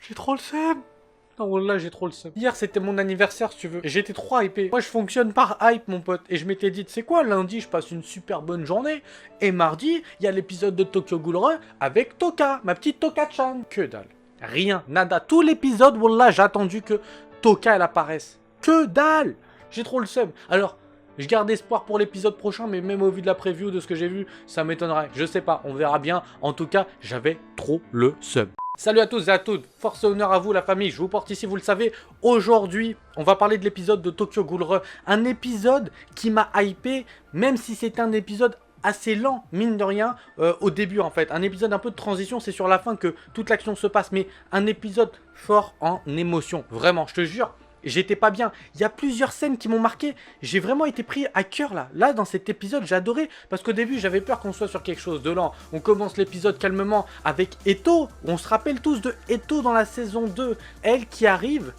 J'ai trop le seum. Non, wallah, j'ai trop le seum. Hier, c'était mon anniversaire, si tu veux. Et j'étais trop hypé. Moi, je fonctionne par hype, mon pote. Et je m'étais dit, tu sais quoi, lundi, je passe une super bonne journée. Et mardi, il y a l'épisode de Tokyo Ghoul Re avec Toka, ma petite Toka-chan. Que dalle. Rien, nada. Tout l'épisode, wallah, j'ai attendu que Toka, elle apparaisse. Que dalle. J'ai trop le seum. Alors, je garde espoir pour l'épisode prochain, mais même au vu de la preview, de ce que j'ai vu, ça m'étonnerait. Je sais pas, on verra bien. En tout cas, j'avais trop le seum. Salut à tous et à toutes, force et honneur à vous la famille, je vous porte ici, vous le savez. Aujourd'hui, on va parler de l'épisode de Tokyo Ghoul Re. Un épisode qui m'a hypé, même si c'est un épisode assez lent, mine de rien, au début en fait. Un épisode un peu de transition, c'est sur la fin que toute l'action se passe, mais un épisode fort en émotion. Vraiment, je te jure. J'étais pas bien. Il y a plusieurs scènes qui m'ont marqué. J'ai vraiment été pris à cœur là. Là, dans cet épisode, j'ai adoré. Parce qu'au début, j'avais peur qu'on soit sur quelque chose de lent. On commence l'épisode calmement avec Eto. On se rappelle tous de Eto dans la saison 2. Elle qui arrive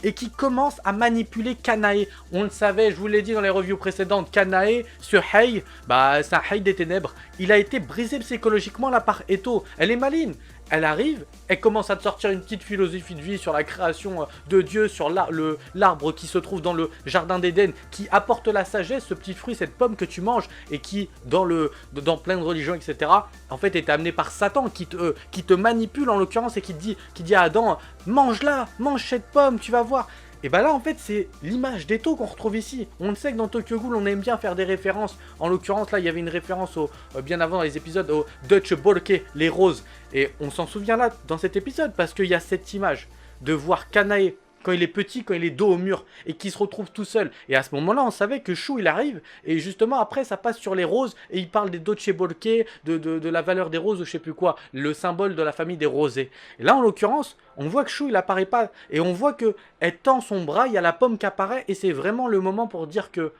et qui commence à manipuler Kanae. On le savait, je vous l'ai dit dans les reviews précédentes. Kanae, ce Hei, bah c'est un Hei des ténèbres. Il a été brisé psychologiquement là par Eto. Elle est maligne. Elle arrive, elle commence à te sortir une petite philosophie de vie sur la création de Dieu, sur l'arbre qui se trouve dans le jardin d'Éden, qui apporte la sagesse, ce petit fruit, cette pomme que tu manges, et qui, dans plein de religions, etc., en fait, est amené par Satan, qui te manipule en l'occurrence, et qui dit à Adam, mange-la, mange cette pomme, tu vas voir. Et bah là en fait c'est l'image d'Eto qu'on retrouve ici. On le sait que dans Tokyo Ghoul on aime bien faire des références. En l'occurrence là il y avait une référence bien avant dans les épisodes au Dutch Borke, les roses. Et on s'en souvient là dans cet épisode parce qu'il y a cette image de voir Kanae quand il est petit, quand il est dos au mur et qu'il se retrouve tout seul. Et à ce moment-là, on savait que Shu, il arrive. Et justement, après, ça passe sur les roses. Et il parle des Doche Bolke, de la valeur des roses ou je sais plus quoi. Le symbole de la famille des rosés. Et là, en l'occurrence, on voit que Shu, il apparaît pas. Et on voit que elle tend son bras, il y a la pomme qui apparaît. Et c'est vraiment le moment pour dire que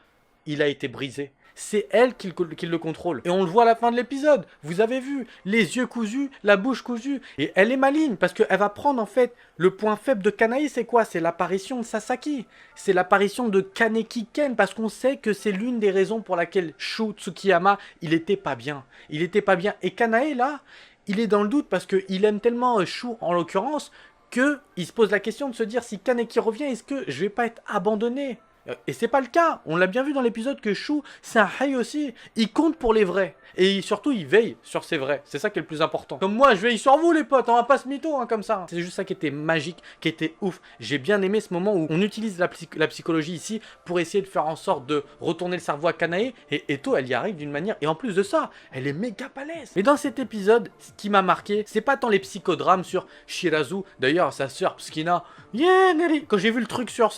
il a été brisé. C'est elle qui le contrôle. Et on le voit à la fin de l'épisode. Vous avez vu, les yeux cousus, la bouche cousue. Et elle est maligne parce qu'elle va prendre en fait le point faible de Kanae, c'est quoi? C'est l'apparition de Sasaki. C'est l'apparition de Kaneki Ken parce qu'on sait que c'est l'une des raisons pour laquelle Shu Tsukiyama, il était pas bien. Il était pas bien. Et Kanae là, il est dans le doute parce qu'il aime tellement Shu en l'occurrence qu'il se pose la question de se dire si Kaneki revient, est-ce que je vais pas être abandonné? Et c'est pas le cas, on l'a bien vu dans l'épisode que Shu, c'est un Hei aussi, il compte pour les vrais. Et surtout, il veille sur ses vrais, c'est ça qui est le plus important. Comme moi, je veille sur vous les potes, on va pas se mytho comme ça. C'est juste ça qui était magique, qui était ouf. J'ai bien aimé ce moment où on utilise la psychologie ici pour essayer de faire en sorte de retourner le cerveau à Kanae. Et Eto, elle y arrive d'une manière, et en plus de ça, elle est méga balèze. Mais dans cet épisode, ce qui m'a marqué, c'est pas tant les psychodrames sur Shirazu, d'ailleurs sa sœur Pskina, yeah Neri. Quand j'ai vu le truc sur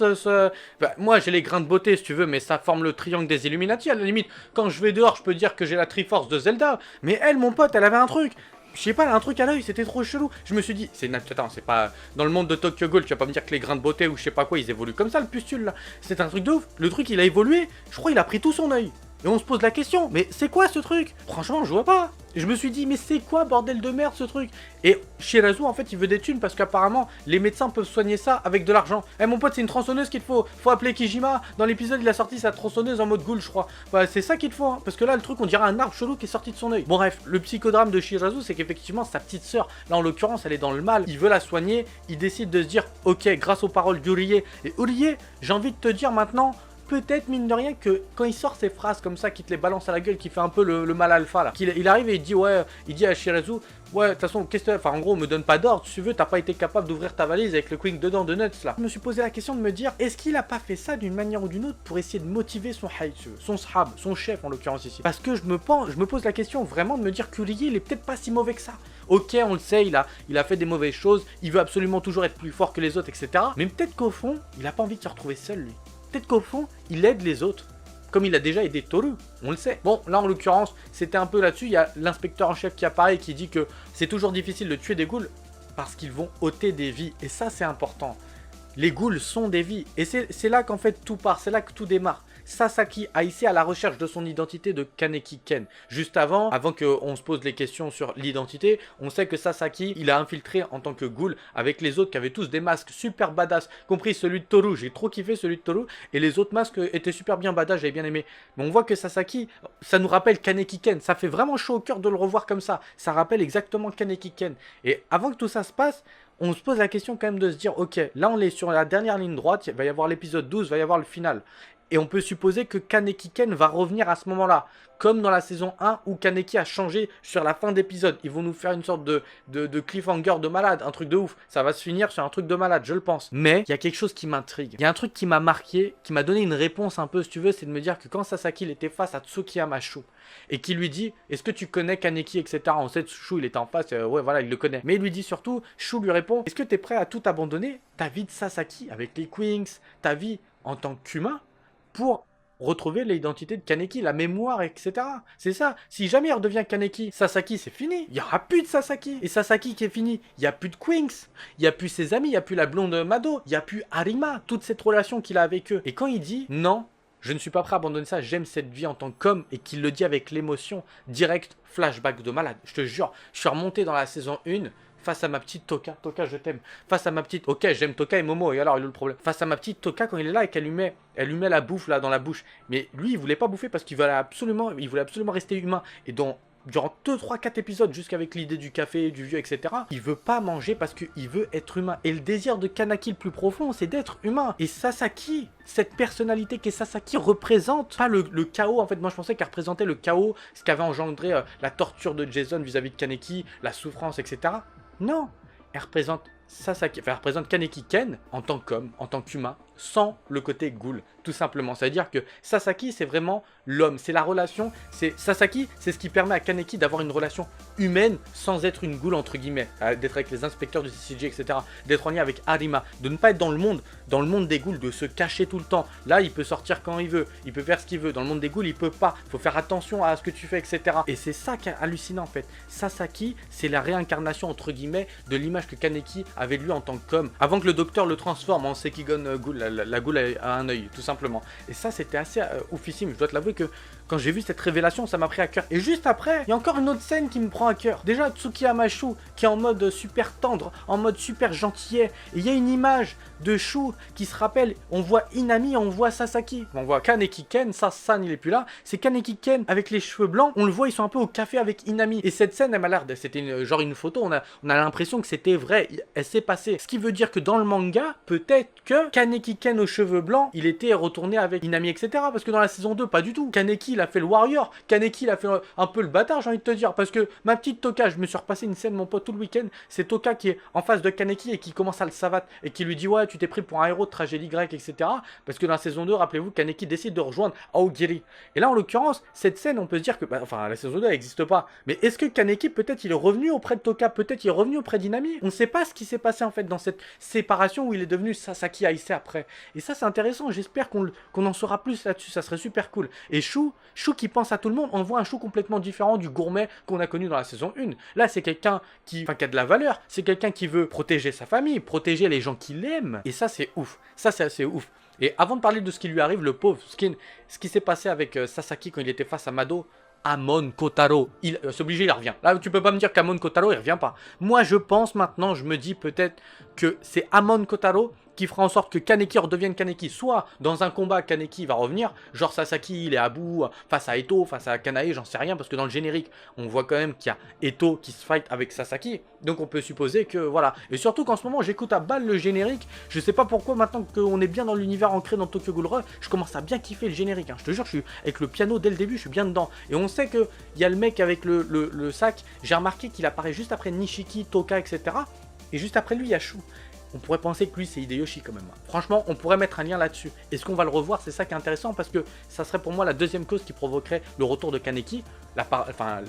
bah, moi j'ai les grains de beauté si tu veux, mais ça forme le triangle des Illuminati à la limite. Quand je vais dehors, je peux dire que j'ai la Triforce de Zelda. Mais elle, mon pote, elle avait un truc. Je sais pas, elle a un truc à l'œil, c'était trop chelou. Je me suis dit, attends, c'est pas dans le monde de Tokyo Ghoul, tu vas pas me dire que les grains de beauté ou je sais pas quoi, ils évoluent comme ça, le pustule là. C'est un truc de ouf. Le truc, il a évolué. Je crois il a pris tout son œil. Et on se pose la question, mais c'est quoi ce truc? Franchement, je vois pas. Je me suis dit, mais c'est quoi bordel de merde ce truc? Et Shirazu, en fait, il veut des thunes parce qu'apparemment, les médecins peuvent soigner ça avec de l'argent. Eh mon pote, c'est une tronçonneuse qu'il te faut. Faut appeler Kijima. Dans l'épisode, il a sorti sa tronçonneuse en mode ghoul, je crois. Bah, c'est ça qu'il te faut, hein, parce que là, le truc, on dirait un arbre chelou qui est sorti de son œil. Bon, bref, le psychodrame de Shirazu, c'est qu'effectivement, sa petite sœur, là en l'occurrence, elle est dans le mal. Il veut la soigner. Il décide de se dire, ok, grâce aux paroles d'Urie. Et Urie, j'ai envie de te dire maintenant, peut-être mine de rien que quand il sort ces phrases comme ça qui te les balance à la gueule, qui fait un peu le mal alpha là, il arrive et il dit ouais, il dit à Shirazu, ouais de toute façon qu'est-ce que, enfin en gros on me donne pas d'ordre, si tu veux t'as pas été capable d'ouvrir ta valise avec le quick dedans de nuts là. Je me suis posé la question de me dire, est-ce qu'il a pas fait ça d'une manière ou d'une autre pour essayer de motiver son Hei, son Shab, son chef en l'occurrence ici? Parce que je me pose la question vraiment de me dire qu'Urie il est peut-être pas si mauvais que ça. Ok, on le sait, il a fait des mauvaises choses, il veut absolument toujours être plus fort que les autres, etc. Mais peut-être qu'au fond, il a pas envie de se retrouver seul lui. Peut-être qu'au fond, il aide les autres, comme il a déjà aidé Toru, on le sait. Bon, là en l'occurrence, c'était un peu là-dessus, il y a l'inspecteur en chef qui apparaît et qui dit que c'est toujours difficile de tuer des ghouls parce qu'ils vont ôter des vies, et ça c'est important. Les ghouls sont des vies, et c'est là qu'en fait tout part, c'est là que tout démarre. Sasaki a ici à la recherche de son identité de Kaneki Ken. Juste avant qu'on se pose les questions sur l'identité, on sait que Sasaki, il a infiltré en tant que ghoul avec les autres qui avaient tous des masques super badass, compris celui de Toru, j'ai trop kiffé celui de Toru, et les autres masques étaient super bien badass, j'avais bien aimé. Mais on voit que Sasaki, ça nous rappelle Kaneki Ken, ça fait vraiment chaud au cœur de le revoir comme ça rappelle exactement Kaneki Ken. Et avant que tout ça se passe, on se pose la question quand même de se dire, ok, là on est sur la dernière ligne droite, il va y avoir l'épisode 12, il va y avoir le final. Et on peut supposer que Kaneki Ken va revenir à ce moment-là. Comme dans la saison 1 où Kaneki a changé sur la fin d'épisode. Ils vont nous faire une sorte de cliffhanger de malade, un truc de ouf. Ça va se finir sur un truc de malade, je le pense. Mais il y a quelque chose qui m'intrigue. Il y a un truc qui m'a marqué, qui m'a donné une réponse un peu, si tu veux, c'est de me dire que quand Sasaki il était face à Tsukiyama Shu, et qui lui dit, est-ce que tu connais Kaneki, etc. On sait que Shu il était en face, ouais voilà, il le connaît. Mais il lui dit surtout, Shu lui répond, est-ce que tu es prêt à tout abandonner, ta vie de Sasaki, avec les Quinks, ta vie en tant qu'humain, pour retrouver l'identité de Kaneki, la mémoire, etc. C'est ça. Si jamais il redevient Kaneki, Sasaki, c'est fini. Il n'y aura plus de Sasaki. Et Sasaki qui est fini, il n'y a plus de Quinks. Il n'y a plus ses amis, il n'y a plus la blonde Mado. Il n'y a plus Arima. Toute cette relation qu'il a avec eux. Et quand il dit, non, je ne suis pas prêt à abandonner ça, j'aime cette vie en tant qu'homme, et qu'il le dit avec l'émotion, direct, flashback de malade. Je te jure, je suis remonté dans la saison 1, face à ma petite Toka, Toka je t'aime, face à ma petite, ok j'aime Toka et Momo, et alors il est le problème, face à ma petite Toka quand il est là et qu'elle lui met la bouffe là dans la bouche, mais lui il voulait pas bouffer parce qu'il voulait absolument rester humain, et durant 2, 3, 4 épisodes, jusqu'avec l'idée du café, du vieux, etc. Il veut pas manger parce qu'il veut être humain. Et le désir de Kaneki le plus profond, c'est d'être humain. Et Sasaki, cette personnalité qu'est Sasaki, représente pas le chaos. En fait, moi je pensais qu'elle représentait le chaos, ce qu'avait engendré la torture de Jason vis-à-vis de Kaneki, la souffrance, etc. Non, elle représente Sasaki, enfin, elle représente Kaneki Ken en tant qu'homme, en tant qu'humain, sans le côté ghoul, tout simplement. C'est-à-dire que Sasaki, c'est vraiment l'homme, c'est la relation, Sasaki, c'est ce qui permet à Kaneki d'avoir une relation humaine sans être une ghoul, entre guillemets, d'être avec les inspecteurs du CCG, etc., d'être en lien avec Arima, de ne pas être dans le monde des ghouls, de se cacher tout le temps. Là, il peut sortir quand il veut, il peut faire ce qu'il veut. Dans le monde des ghouls, il peut pas. Il faut faire attention à ce que tu fais, etc. Et c'est ça qui est hallucinant, en fait. Sasaki, c'est la réincarnation, entre guillemets, de l'image que Kaneki avait lui en tant qu'homme, avant que le docteur le transforme en Sekigon Ghoul, la ghoul à un œil, tout simplement. Et ça, c'était assez oufissime. Je dois te l'avouer que quand j'ai vu cette révélation, ça m'a pris à cœur. Et juste après, il y a encore une autre scène qui me prend à cœur. Déjà, Tsukiyama Shu, qui est en mode super tendre, en mode super gentillet. Et il y a une image de Shu qui se rappelle, on voit Inami, on voit Sasaki. On voit Kaneki Ken, Sasan, il est plus là. C'est Kaneki Ken avec les cheveux blancs. On le voit, ils sont un peu au café avec Inami. Et cette scène, elle m'a l'air de... C'était genre une photo, on a l'impression que c'était vrai. Elle s'est passée. Ce qui veut dire que dans le manga, peut-être que Kaneki Ken aux cheveux blancs, il était retourné avec Inami, etc. Parce que dans la saison 2, pas du tout. Kaneki, il a fait le warrior. Kaneki, il a fait un peu le bâtard, j'ai envie de te dire. Parce que ma petite Toka, je me suis repassé une scène, mon pote, tout le week-end. C'est Toka qui est en face de Kaneki et qui commence à le savate. Et qui lui dit, ouais, tu t'es pris pour un héros de tragédie grecque, etc. Parce que dans la saison 2, rappelez-vous, Kaneki décide de rejoindre Aogiri. Et là, en l'occurrence, cette scène, on peut se dire que, enfin, la saison 2, elle n'existe pas. Mais est-ce que Kaneki, peut-être, il est revenu auprès de Toka, peut-être, il est revenu auprès d'Inami? On ne sait pas ce qui s'est passé, en fait, dans cette séparation où il est devenu Sasaki Aisei après. Et ça, c'est intéressant. J'espère qu'on en saura plus là-dessus. Ça serait super cool. Et Shu qui pense à tout le monde, on voit un Shu complètement différent du gourmet qu'on a connu dans la saison 1. Là, c'est quelqu'un qui a de la valeur. C'est quelqu'un qui veut protéger sa famille, protéger les gens qu'il aime. Et ça, c'est ouf. Ça, c'est assez ouf. Et avant de parler de ce qui lui arrive, le pauvre Skin, ce qui s'est passé avec Sasaki quand il était face à Mado, Amon Kotaro, c'est obligé, il revient. Là, tu peux pas me dire qu'Amon Kotaro, il revient pas. Moi, je pense maintenant, je me dis peut-être que c'est Amon Kotaro qui fera en sorte que Kaneki redevienne Kaneki. Soit dans un combat, Kaneki va revenir, genre Sasaki, il est à bout face à Eto, face à Kanae, j'en sais rien, parce que dans le générique, on voit quand même qu'il y a Eto qui se fight avec Sasaki. Donc on peut supposer que, voilà. Et surtout qu'en ce moment, j'écoute à balle le générique. Je sais pas pourquoi, maintenant qu'on est bien dans l'univers ancré dans Tokyo Ghoul Rush, je commence à bien kiffer le générique. Hein. Je te jure, je suis avec le piano dès le début, je suis bien dedans. Et on sait qu'il y a le mec avec le sac. J'ai remarqué qu'il apparaît juste après Nishiki, Toka, etc. Et juste après lui, il y a Shu. On pourrait penser que lui c'est Hideyoshi quand même. Franchement, on pourrait mettre un lien là-dessus. Est-ce qu'on va le revoir? C'est ça qui est intéressant parce que ça serait pour moi la deuxième cause qui provoquerait le retour de Kaneki,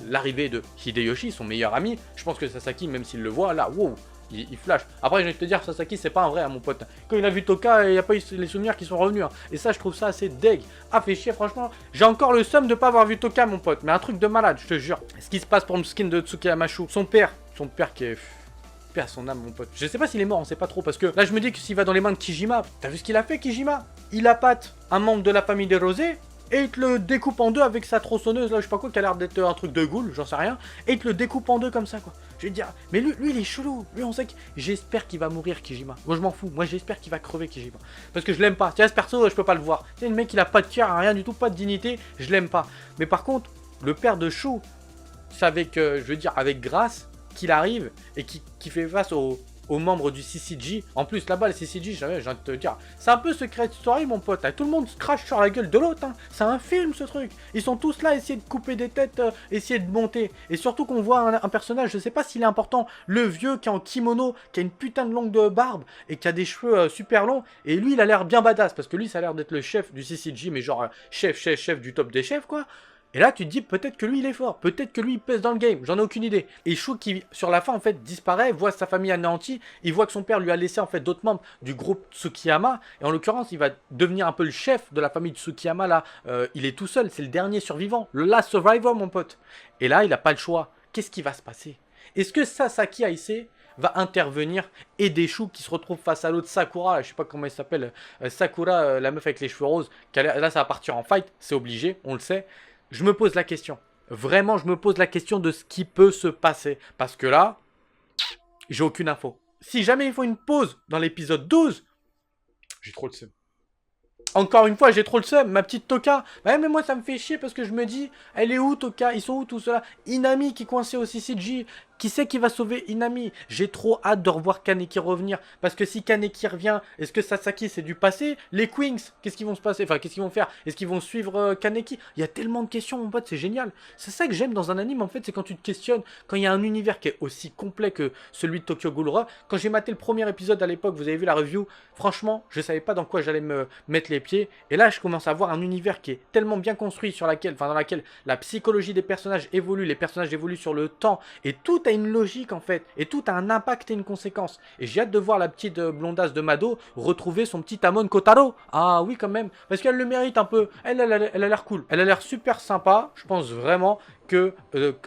l'arrivée de Hideyoshi, son meilleur ami. Je pense que Sasaki, même s'il le voit, là, wow, il flash. Après, je vais te dire, Sasaki, c'est pas un vrai, hein, mon pote. Quand il a vu Toka, il n'y a pas eu les souvenirs qui sont revenus. Hein. Et ça, je trouve ça assez deg. Ah, fait chier, franchement. J'ai encore le seum de pas avoir vu Toka, mon pote. Mais un truc de malade, je te jure. Ce qui se passe pour le skin de Tsukiyama Shu, son père qui est... à son âme, mon pote. Je sais pas s'il est mort, on sait pas trop, parce que là je me dis que s'il va dans les mains de Kijima, t'as vu ce qu'il a fait, Kijima? Il appâte un membre de la famille des Rosés et il te le découpe en deux avec sa tronçonneuse, là je sais pas quoi, qui a l'air d'être un truc de ghoul, j'en sais rien, et il te le découpe en deux comme ça, quoi. Je vais te dire, mais lui il est chelou, lui on sait que j'espère qu'il va mourir, Kijima. Moi je m'en fous, moi j'espère qu'il va crever, Kijima. Parce que je l'aime pas, tiens, ce perso je peux pas le voir. Tu sais, le mec il a pas de cœur, rien du tout, pas de dignité, je l'aime pas. Mais par contre, le père de Shu, c'est avec, je veux dire, avec grâce qu'il arrive et qui fait face aux membres du CCG. En plus, là-bas, le CCG, j'ai envie de te dire, c'est un peu Secret Story, mon pote. Tout le monde se crache sur la gueule de l'autre. Hein. C'est un film, ce truc. Ils sont tous là, essayer de couper des têtes, essayer de monter. Et surtout qu'on voit un personnage, je sais pas s'il est important, le vieux qui est en kimono, qui a une putain de longue de barbe et qui a des cheveux super longs. Et lui, il a l'air bien badass parce que lui, ça a l'air d'être le chef du CCG, mais genre chef du top des chefs, quoi. Et là, tu te dis peut-être que lui, il est fort. Peut-être que lui, il pèse dans le game. J'en ai aucune idée. Et Shu, qui, sur la fin, en fait, disparaît, voit sa famille anéantie. Il voit que son père lui a laissé, en fait, d'autres membres du groupe Tsukiyama. Et en l'occurrence, il va devenir un peu le chef de la famille Tsukiyama, là. Il est tout seul. C'est le dernier survivant. Le last survivor, mon pote. Et là, il n'a pas le choix. Qu'est-ce qui va se passer? Est-ce que Sasaki Aise va intervenir, aider Shu qui se retrouve face à l'autre Sakura, je sais pas comment il s'appelle, Sakura, la meuf avec les cheveux roses, là ça va partir en fight, c'est obligé, on le sait. Je me pose la question, vraiment je me pose la question de ce qui peut se passer, parce que là, j'ai aucune info. Si jamais il faut une pause dans l'épisode 12, j'ai trop le seum. Encore une fois, j'ai trop le seum, ma petite Toka. Bah mais moi ça me fait chier parce que je me dis, elle est où Toka? Ils sont où tout cela? Inami qui est coincé au CCG. Qui c'est qui va sauver Inami? J'ai trop hâte de revoir Kaneki revenir. Parce que si Kaneki revient, est-ce que Sasaki c'est du passé? Les Queens, qu'est-ce qu'ils vont se passer? Enfin, qu'est-ce qu'ils vont faire? Est-ce qu'ils vont suivre Kaneki? Il y a tellement de questions, mon pote, c'est génial. C'est ça que j'aime dans un anime, en fait, c'est quand tu te questionnes, quand il y a un univers qui est aussi complet que celui de Tokyo Ghoul Ra. Quand j'ai maté le premier épisode à l'époque, vous avez vu la review, franchement, je savais pas dans quoi j'allais me mettre les pieds. Et là, je commence à voir un univers qui est tellement bien construit, dans laquelle la psychologie des personnages évolue, les personnages évoluent sur le temps, et tout a une logique en fait, et tout a un impact et une conséquence. Et j'ai hâte de voir la petite blondasse de Mado retrouver son petit Amon Kotaro. Ah oui quand même, parce qu'elle le mérite un peu. Elle a l'air cool, elle a l'air super sympa. Je pense vraiment que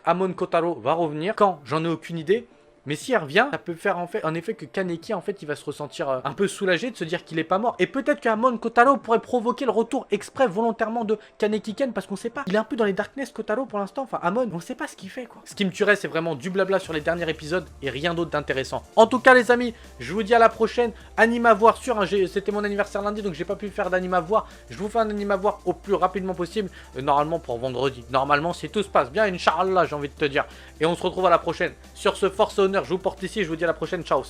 Amon Kotaro va revenir. Quand? J'en ai aucune idée. Mais si elle revient, ça peut faire en effet que Kaneki, en fait, il va se ressentir un peu soulagé de se dire qu'il est pas mort. Et peut-être qu'Amon Kotaro pourrait provoquer le retour exprès volontairement de Kaneki Ken, parce qu'on sait pas. Il est un peu dans les Darkness Kotaro pour l'instant, enfin Amon, on sait pas ce qu'il fait quoi. Ce qui me tuerait, c'est vraiment du blabla sur les derniers épisodes et rien d'autre d'intéressant. En tout cas les amis, je vous dis à la prochaine. Anime à voir sur c'était mon anniversaire lundi, donc j'ai pas pu faire d'anime à voir. Je vous fais un anime à voir au plus rapidement possible, normalement pour vendredi. Normalement si tout se passe bien, Inch'Allah j'ai envie de te dire. Et on se retrouve à la prochaine. Sur ce, force et honneur, je vous porte ici et je vous dis à la prochaine. Ciao.